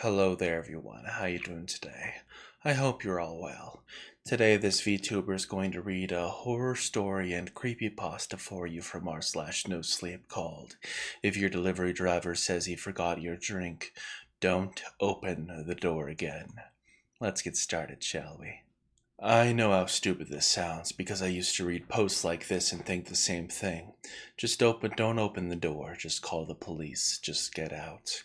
Hello there everyone, how you doing today? I hope you're all well. Today this VTuber is going to read a horror story and creepypasta for you from r/nosleep called If Your Delivery Driver Says He Forgot Your Drink, Don't Open the Door Again. Let's get started, shall we? I know how stupid this sounds because I used to read posts like this and think the same thing. Don't open the door, just call the police, just get out.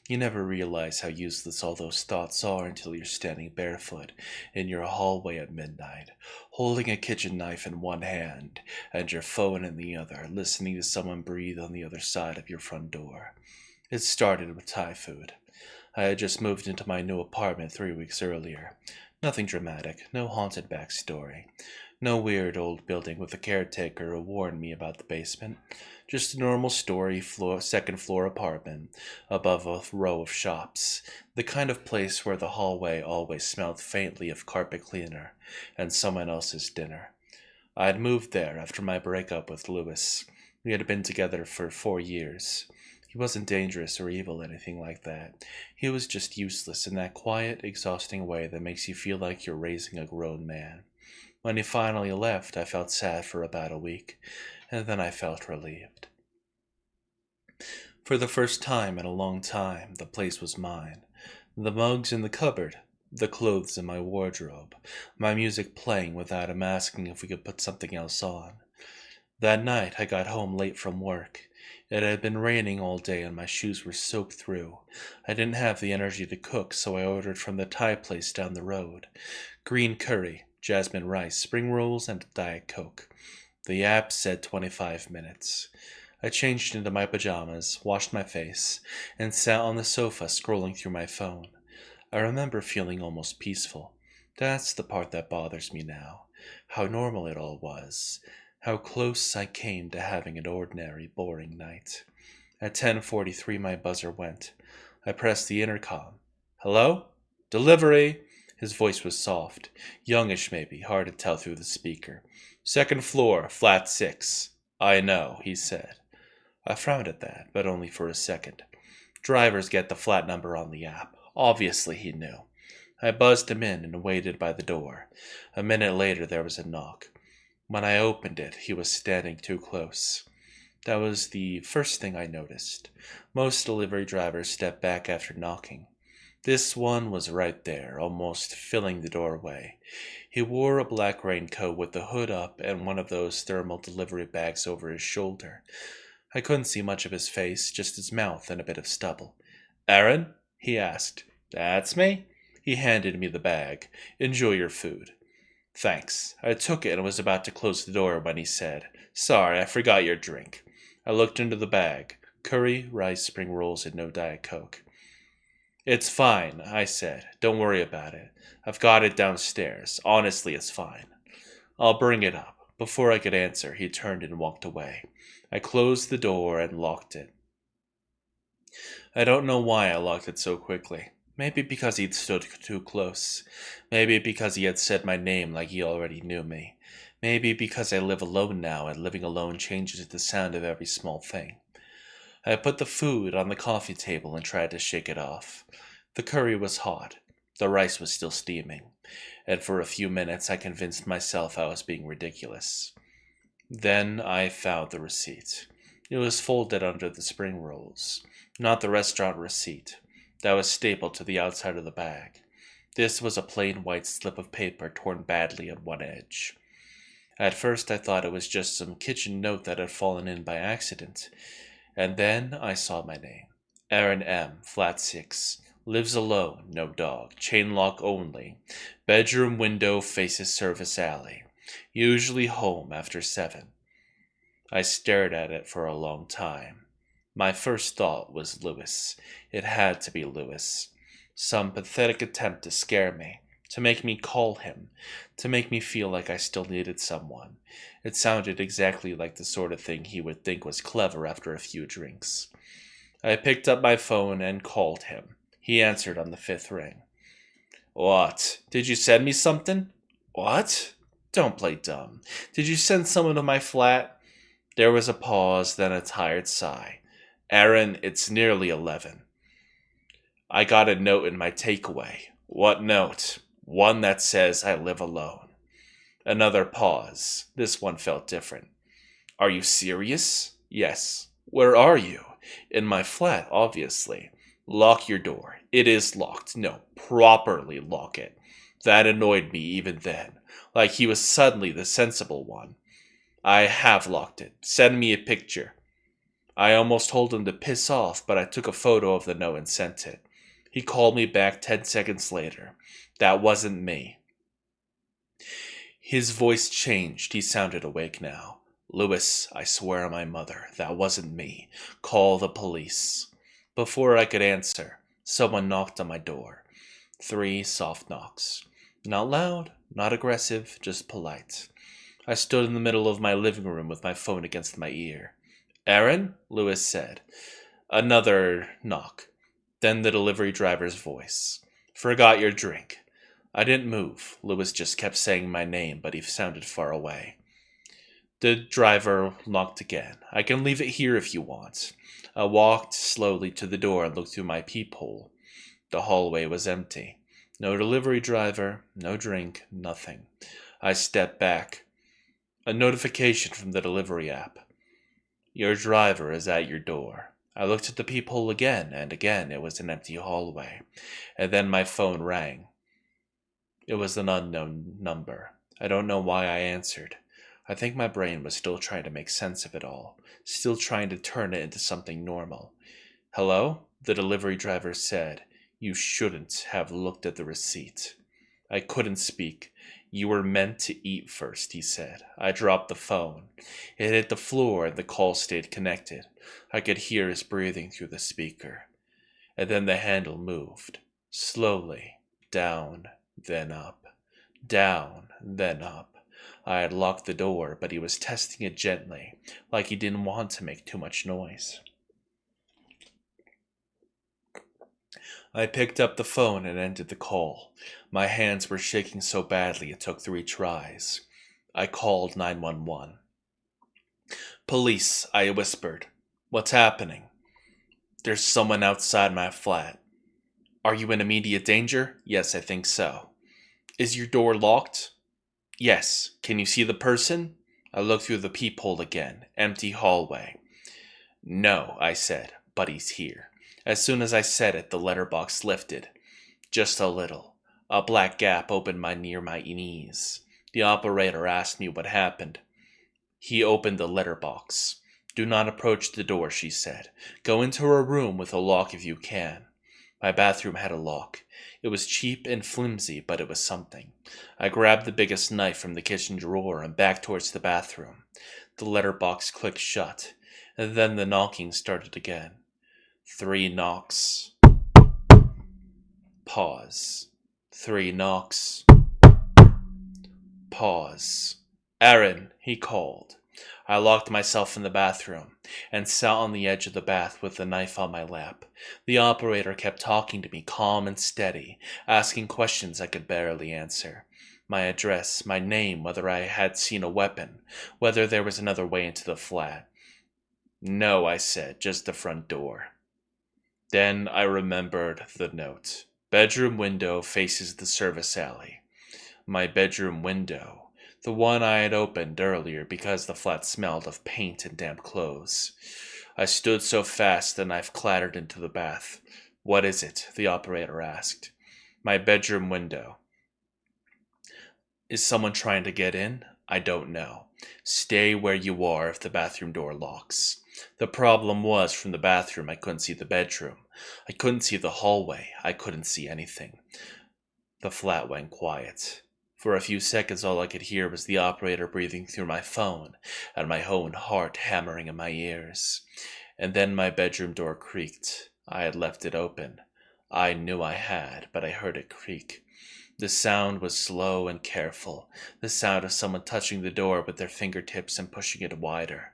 You never realize how useless all those thoughts are until you're standing barefoot in your hallway at midnight, holding a kitchen knife in one hand and your phone in the other, listening to someone breathe on the other side of your front door. It started with Thai food. I had just moved into my new apartment 3 weeks earlier. Nothing dramatic, no haunted backstory. No weird old building with a caretaker who warned me about the basement. Just a normal second floor apartment, above a row of shops. The kind of place where the hallway always smelled faintly of carpet cleaner and someone else's dinner. I had moved there after my breakup with Lewis. We had been together for 4 years. He wasn't dangerous or evil, anything like that. He was just useless in that quiet, exhausting way that makes you feel like you're raising a grown man. When he finally left, I felt sad for about a week, and then I felt relieved. For the first time in a long time, the place was mine. The mugs in the cupboard, the clothes in my wardrobe, my music playing without him asking if we could put something else on. That night, I got home late from work. It had been raining all day and my shoes were soaked through. I didn't have the energy to cook, so I ordered from the Thai place down the road. Green curry, jasmine rice, spring rolls, and a Diet Coke. The app said 25 minutes. I changed into my pajamas, washed my face, and sat on the sofa scrolling through my phone. I remember feeling almost peaceful. That's the part that bothers me now. How normal it all was. How close I came to having an ordinary, boring night. At 10:43 my buzzer went. I pressed the intercom. Hello? Delivery! His voice was soft, youngish maybe, hard to tell through the speaker. Second floor, flat 6. I know, he said. I frowned at that, but only for a second. Drivers get the flat number on the app. Obviously he knew. I buzzed him in and waited by the door. A minute later there was a knock. When I opened it, he was standing too close. That was the first thing I noticed. Most delivery drivers step back after knocking. This one was right there, almost filling the doorway. He wore a black raincoat with the hood up and one of those thermal delivery bags over his shoulder. I couldn't see much of his face, just his mouth and a bit of stubble. Aaron? He asked. That's me. He handed me the bag. Enjoy your food. Thanks. I took it and was about to close the door when he said, Sorry, I forgot your drink. I looked into the bag. Curry, rice, spring rolls, and no Diet Coke. It's fine, I said. Don't worry about it. I've got it downstairs. Honestly, it's fine. I'll bring it up. Before I could answer, he turned and walked away. I closed the door and locked it. I don't know why I locked it so quickly. Maybe because he'd stood too close. Maybe because he had said my name like he already knew me. Maybe because I live alone now and living alone changes the sound of every small thing. I put the food on the coffee table and tried to shake it off. The curry was hot. The rice was still steaming. And for a few minutes I convinced myself I was being ridiculous. Then I found the receipt. It was folded under the spring rolls. Not the restaurant receipt. That was stapled to the outside of the bag. This was a plain white slip of paper torn badly at one edge. At first I thought it was just some kitchen note that had fallen in by accident. And then I saw my name. Aaron M., flat 6. Lives alone, no dog. Chain lock only. Bedroom window faces service alley. Usually home after 7. I stared at it for a long time. My first thought was Lewis. It had to be Lewis. Some pathetic attempt to scare me, to make me call him, to make me feel like I still needed someone. It sounded exactly like the sort of thing he would think was clever after a few drinks. I picked up my phone and called him. He answered on the 5th ring. What? Did you send me something? What? Don't play dumb. Did you send someone to my flat? There was a pause, then a tired sigh. Aaron, it's nearly 11. I got a note in my takeaway. What note? One that says I live alone. Another pause. This one felt different. Are you serious? Yes. Where are you? In my flat, obviously. Lock your door. It is locked. No, properly lock it. That annoyed me even then. Like he was suddenly the sensible one. I have locked it. Send me a picture. I almost told him to piss off, but I took a photo of the note and sent it. He called me back 10 seconds later. That wasn't me. His voice changed. He sounded awake now. Lewis, I swear on my mother, that wasn't me. Call the police. Before I could answer, someone knocked on my door. 3 soft knocks. Not loud, not aggressive, just polite. I stood in the middle of my living room with my phone against my ear. Aaron? Lewis said. Another knock. Then the delivery driver's voice. Forgot your drink. I didn't move. Lewis just kept saying my name, but he sounded far away. The driver knocked again. I can leave it here if you want. I walked slowly to the door and looked through my peephole. The hallway was empty. No delivery driver, no drink, nothing. I stepped back. A notification from the delivery app. Your driver is at your door. I looked at the peephole again, and again it was an empty hallway. And then my phone rang. It was an unknown number. I don't know why I answered. I think my brain was still trying to make sense of it all, still trying to turn it into something normal. Hello? The delivery driver said. You shouldn't have looked at the receipt. I couldn't speak. You were meant to eat first, he said. I dropped the phone. It hit the floor and the call stayed connected. I could hear his breathing through the speaker. And then the handle moved. Slowly. Down. Then up. Down. Then up. I had locked the door, but he was testing it gently, like he didn't want to make too much noise. I picked up the phone and ended the call. My hands were shaking so badly it took 3 tries. I called 911. Police, I whispered. What's happening? There's someone outside my flat. Are you in immediate danger? Yes, I think so. Is your door locked? Yes. Can you see the person? I looked through the peephole again. Empty hallway. No, I said, but he's here. As soon as I said it, the letterbox lifted. Just a little. A black gap opened near my knees. The operator asked me what happened. He opened the letterbox. Do not approach the door, she said. Go into a room with a lock if you can. My bathroom had a lock. It was cheap and flimsy, but it was something. I grabbed the biggest knife from the kitchen drawer and backed towards the bathroom. The letterbox clicked shut, and then the knocking started again. 3 knocks. Pause. 3 knocks. Pause. Aaron, he called. I locked myself in the bathroom and sat on the edge of the bath with the knife on my lap. The operator kept talking to me calm and steady, asking questions I could barely answer. My address, my name, whether I had seen a weapon, whether there was another way into the flat. No, I said, just the front door. Then I remembered the note. Bedroom window faces the service alley. My bedroom window. The one I had opened earlier because the flat smelled of paint and damp clothes. I stood so fast the knife clattered into the bath. What is it? The operator asked. My bedroom window. Is someone trying to get in? I don't know. Stay where you are if the bathroom door locks. The problem was, from the bathroom I couldn't see the bedroom. I couldn't see the hallway. I couldn't see anything. The flat went quiet. For a few seconds all I could hear was the operator breathing through my phone and my own heart hammering in my ears. And then my bedroom door creaked. I had left it open. I knew I had, but I heard it creak. The sound was slow and careful, the sound of someone touching the door with their fingertips and pushing it wider.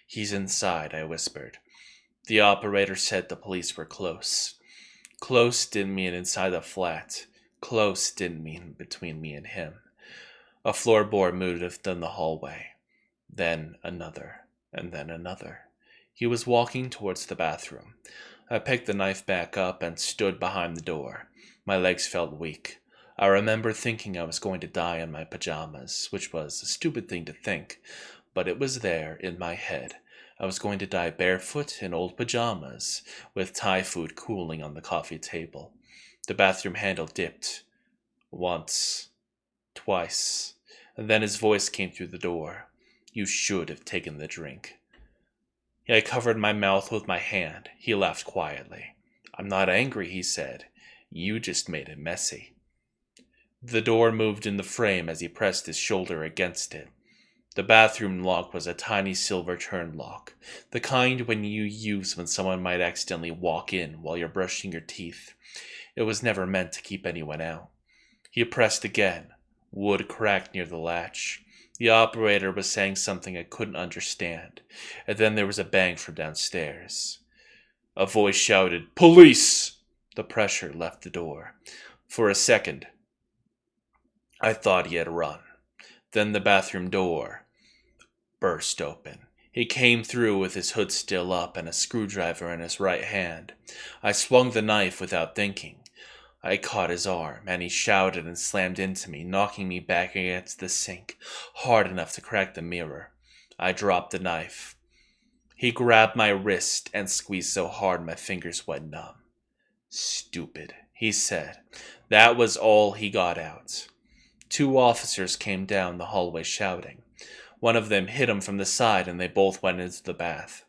He's inside, I whispered. The operator said the police were close. Close didn't mean inside the flat. Close didn't mean between me and him. A floorboard moved in the hallway. Then another, and then another. He was walking towards the bathroom. I picked the knife back up and stood behind the door. My legs felt weak. I remember thinking I was going to die in my pajamas, which was a stupid thing to think, but it was there in my head. I was going to die barefoot in old pajamas, with Thai food cooling on the coffee table. The bathroom handle dipped. Once. Twice. And then his voice came through the door. You should have taken the drink. I covered my mouth with my hand. He laughed quietly. I'm not angry, he said. You just made it messy. The door moved in the frame as he pressed his shoulder against it. The bathroom lock was a tiny silver turn lock, the kind you use when someone might accidentally walk in while you're brushing your teeth. It was never meant to keep anyone out. He pressed again. Wood cracked near the latch. The operator was saying something I couldn't understand, and then there was a bang from downstairs. A voice shouted, "Police!" The pressure left the door. For a second, I thought he had run. Then the bathroom door burst open. He came through with his hood still up and a screwdriver in his right hand. I swung the knife without thinking. I caught his arm, and he shouted and slammed into me, knocking me back against the sink, hard enough to crack the mirror. I dropped the knife. He grabbed my wrist and squeezed so hard my fingers went numb. Stupid, he said. That was all he got out. 2 officers came down the hallway shouting. One of them hit him from the side and they both went into the bath.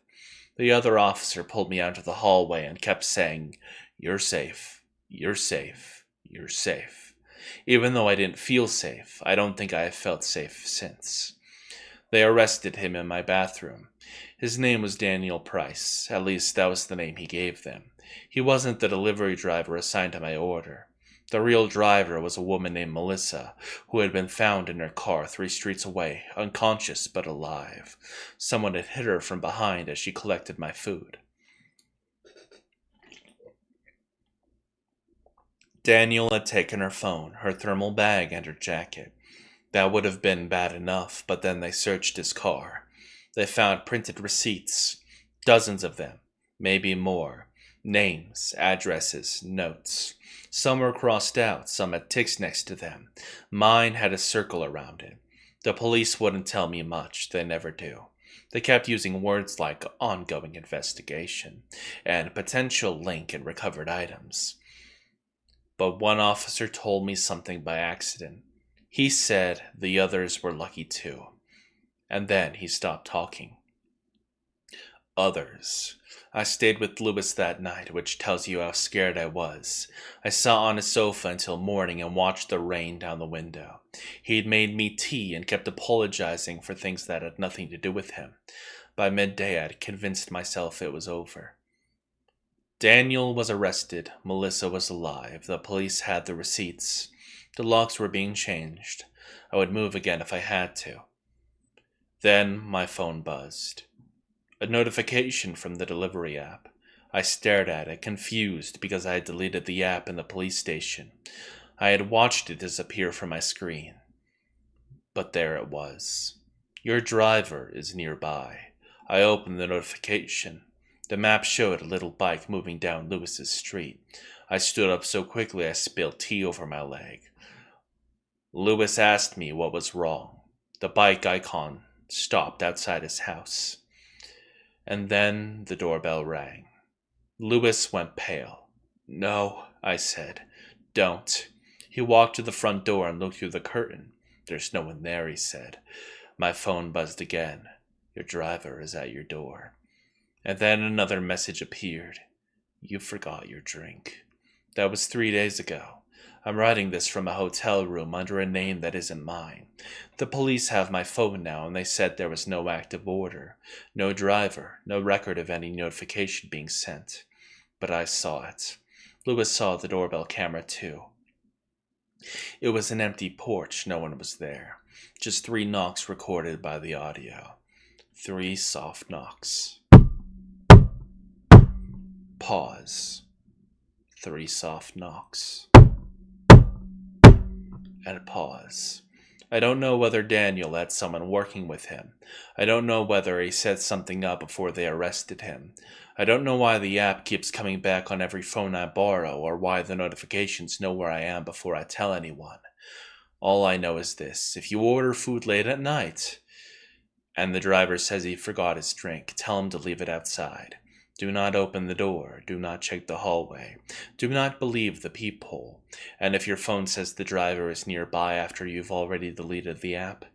The other officer pulled me out of the hallway and kept saying, "You're safe. You're safe. You're safe." Even though I didn't feel safe, I don't think I have felt safe since. They arrested him in my bathroom. His name was Daniel Price. At least that was the name he gave them. He wasn't the delivery driver assigned to my order. The real driver was a woman named Melissa, who had been found in her car 3 streets away, unconscious but alive. Someone had hit her from behind as she collected my food. Daniel had taken her phone, her thermal bag, and her jacket. That would have been bad enough, but then they searched his car. They found printed receipts, dozens of them, maybe more. Names, addresses, notes. Some were crossed out, some had ticks next to them. Mine had a circle around it. The police wouldn't tell me much, they never do. They kept using words like ongoing investigation and potential link and recovered items. But one officer told me something by accident. He said the others were lucky too. And then he stopped talking. Others. I stayed with Lewis that night, which tells you how scared I was. I sat on his sofa until morning and watched the rain down the window. He'd made me tea and kept apologizing for things that had nothing to do with him. By midday, I'd convinced myself it was over. Daniel was arrested. Melissa was alive. The police had the receipts. The locks were being changed. I would move again if I had to. Then my phone buzzed. A notification from the delivery app. I stared at it, confused because I had deleted the app in the police station. I had watched it disappear from my screen. But there it was. Your driver is nearby. I opened the notification. The map showed a little bike moving down Lewis's street. I stood up so quickly I spilled tea over my leg. Lewis asked me what was wrong. The bike icon stopped outside his house. And then the doorbell rang. Lewis went pale. "No," I said. "Don't." He walked to the front door and looked through the curtain. "There's no one there," he said. My phone buzzed again. "Your driver is at your door." And then another message appeared. "You forgot your drink." That was 3 days ago. I'm writing this from a hotel room under a name that isn't mine. The police have my phone now, and they said there was no active order, no driver, no record of any notification being sent. But I saw it. Lewis saw the doorbell camera too. It was an empty porch, no one was there. Just 3 knocks recorded by the audio. 3 soft knocks. Pause. 3 soft knocks. And pause. I don't know whether Daniel had someone working with him. I don't know whether he set something up before they arrested him. I don't know why the app keeps coming back on every phone I borrow, or why the notifications know where I am before I tell anyone. All I know is this: if you order food late at night, and the driver says he forgot his drink, tell him to leave it outside. Do not open the door. Do not check the hallway. Do not believe the peephole. And if your phone says the driver is nearby after you've already deleted the app,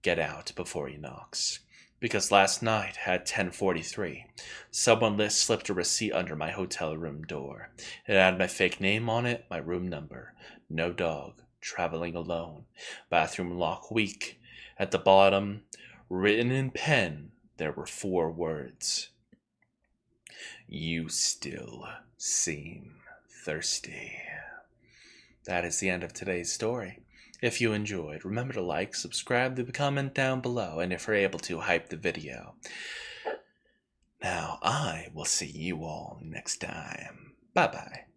get out before he knocks. Because last night at 10:43, someone slipped a receipt under my hotel room door. It had my fake name on it, my room number. No dog. Traveling alone. Bathroom lock weak. At the bottom, written in pen, there were 4 words. You still seem thirsty. That is the end of today's story. If you enjoyed, remember to like, subscribe, leave a comment down below, and if you're able to, hype the video. Now, I will see you all next time. Bye-bye.